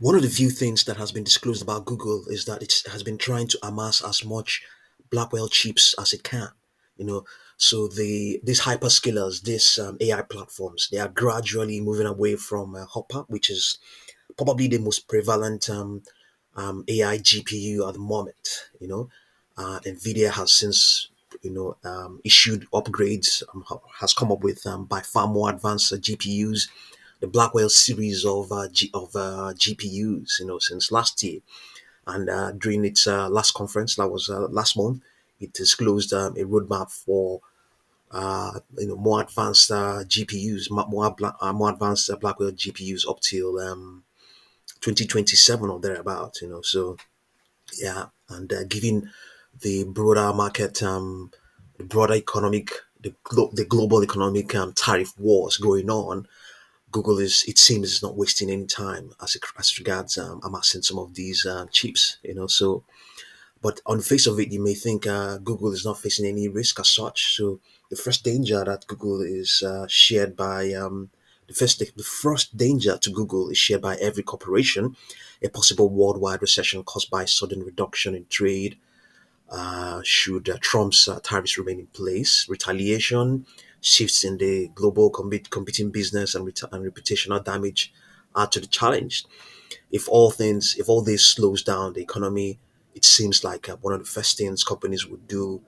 One of the few things that has been disclosed about Google is that it has been trying to amass as much Blackwell chips as it can. You know, so these hyperscalers, these AI platforms, they are gradually moving away from Hopper, which is probably the most prevalent AI GPU at the moment. Nvidia has since issued upgrades, has come up with by far more advanced GPUs, the Blackwell series of GPUs, since last year. And during its last conference, that was last month, it disclosed a roadmap for more advanced GPUs, more advanced Blackwell GPUs up till 2027 or thereabout. So yeah, and given the broader market, the broader economic, the global economic tariff wars going on, Google it seems, is not wasting any time as regards amassing some of these chips. So but on the face of it, you may think Google is not facing any risk as such. So the first danger that Google is shared by the first danger to Google is shared by every corporation. A possible worldwide recession caused by sudden reduction in trade should Trump's tariffs remain in place. Retaliation, shifts in the global competing business, and reputational damage add to the challenge. If all this slows down the economy, it seems like one of the first things companies would do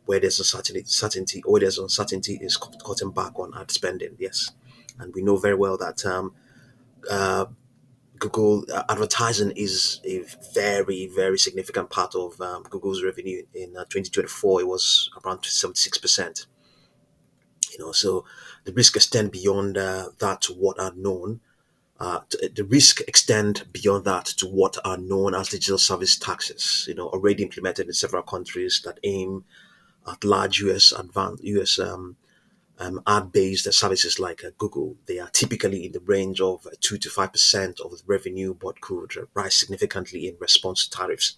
where there's uncertainty is cutting back on ad spending. Yes, and we know very well that uh, Google advertising is a very, very significant part of Google's revenue. In 2024, it was around 76%. So the risk extend beyond that to what are known. The risk extend beyond that to what are known as digital service taxes. Already implemented in several countries that aim at large U.S. ad-based services like Google. They are typically in the range of 2 to 5% of the revenue, but could rise significantly in response to tariffs.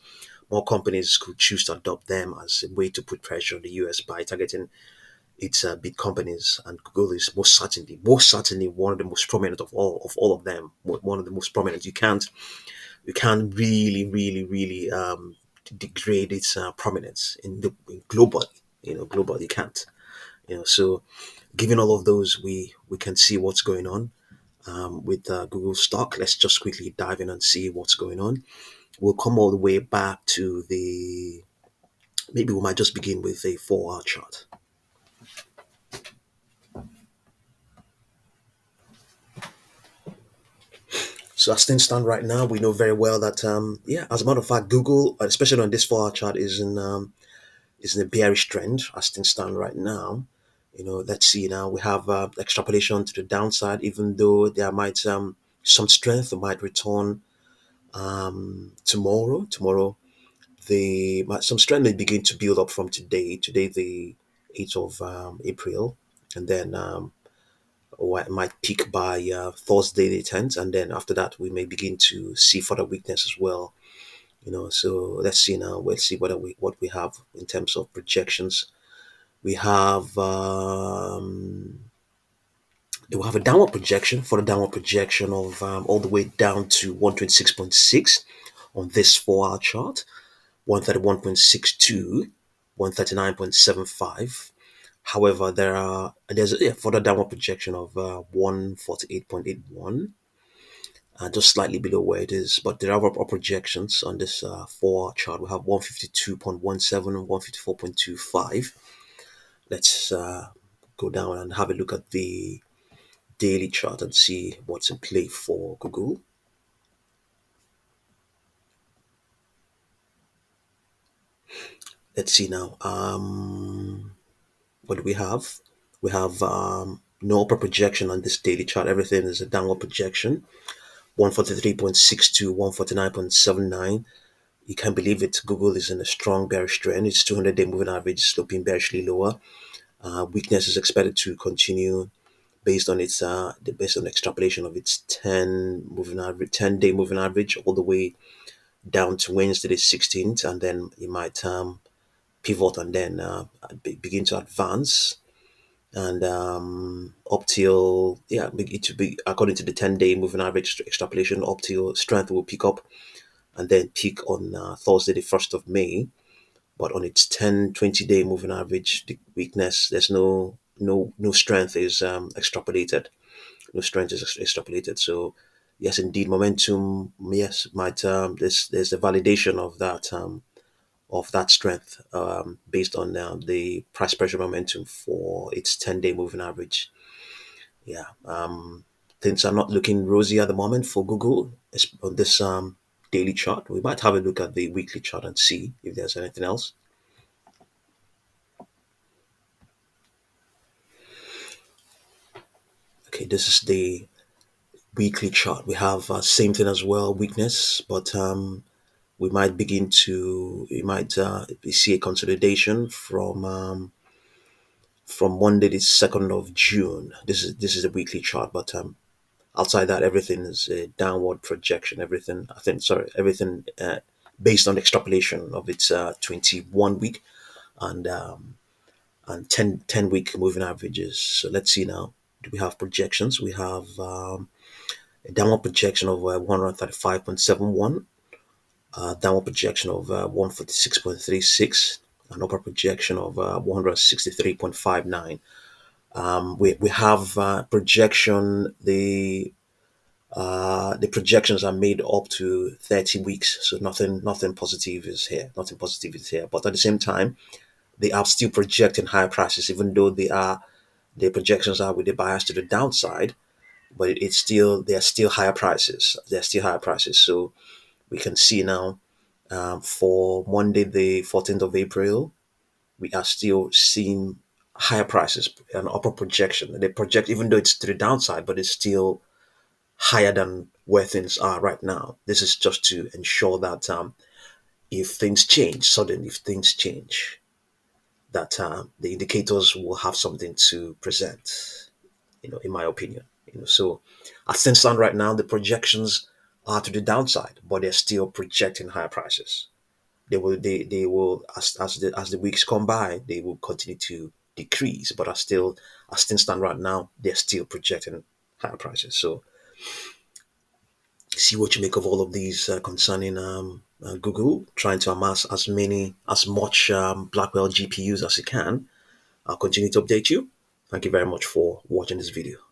More companies could choose to adopt them as a way to put pressure on the US by targeting its big companies, and Google is most certainly one of the most prominent of all of them. One of the most prominent. You can't really degrade its prominence in globally. Globally you can't. So given all of those, we can see what's going on with Google stock. Let's just quickly dive in and see what's going on. We'll come all the way back to the. Maybe we might just begin with a 4 hour chart. So as things stand right now, we know very well that yeah, as a matter of fact, Google, especially on this 4 hour chart, is in a bearish trend as things stand right now. Let's see now. We have extrapolation to the downside, even though there might some strength might return tomorrow. Tomorrow, some strength may begin to build up from today. Today, the 8th of April, and then or it might peak by Thursday the 10th, and then after that we may begin to see further weakness as well. So let's see now. Let's see what we have in terms of projections. We have we have a downward projection for the downward projection of all the way down to 126.6 on this 4 hour chart, 131.62, 139.75. However, there's a further downward projection of 148.81, just slightly below where it is. But there are upper projections on this 4 chart. We have 152.17 and 154.25. Let's go down and have a look at the daily chart and see what's in play for Google. Let's see now. What do we have? We have no upper projection on this daily chart. Everything is a downward projection. 143.62, 149.79. You can't believe it. Google is in a strong bearish trend. Its 200-day moving average is sloping bearishly lower. Weakness is expected to continue based on extrapolation of its 10-day moving average all the way down to Wednesday the 16th, and then it might pivot and then begin to advance. and up till, yeah, it should be according to the 10-day moving average extrapolation, up till strength will pick up and then peak on Thursday the 1st of May. But on its 10-20 day moving average, the weakness, there's no strength is extrapolated. No strength is extrapolated. So yes, indeed, momentum, yes, might there's a validation of that strength based on the price pressure momentum for its 10-day moving average. Yeah, things are not looking rosy at the moment for Google on this daily chart. We might have a look at the weekly chart and see if there's anything else. Okay, this is the weekly chart. We have same thing as well, weakness, but we might begin to we might see a consolidation from Monday the 2nd of June. This is a weekly chart, but outside that, everything is a downward projection. Everything, I think, sorry, everything based on extrapolation of its 21 week and 10 week moving averages. So let's see now. Do we have projections? We have a downward projection of 135.71, downward projection of 146.36, an upper projection of 163.59. We have projection, the projections are made up to 30 weeks, so nothing positive is here. Nothing positive is here. But at the same time, they are still projecting higher prices, even though the projections are with a bias to the downside. But it's still they are still higher prices. They're still higher prices. So we can see now for Monday, the 14th of April, we are still seeing higher prices, an upper projection. They project, even though it's to the downside, but it's still higher than where things are right now. This is just to ensure that if things change, suddenly, if things change, that the indicators will have something to present, in my opinion. So as things stand right now, the projections are to the downside, but they're still projecting higher prices. They will as the weeks come by, they will continue to decrease, but are still, as things stand right now, they're still projecting higher prices. So see what you make of all of these concerning Google trying to amass as much Blackwell GPUs as it can. I'll continue to update you. Thank you very much for watching this video.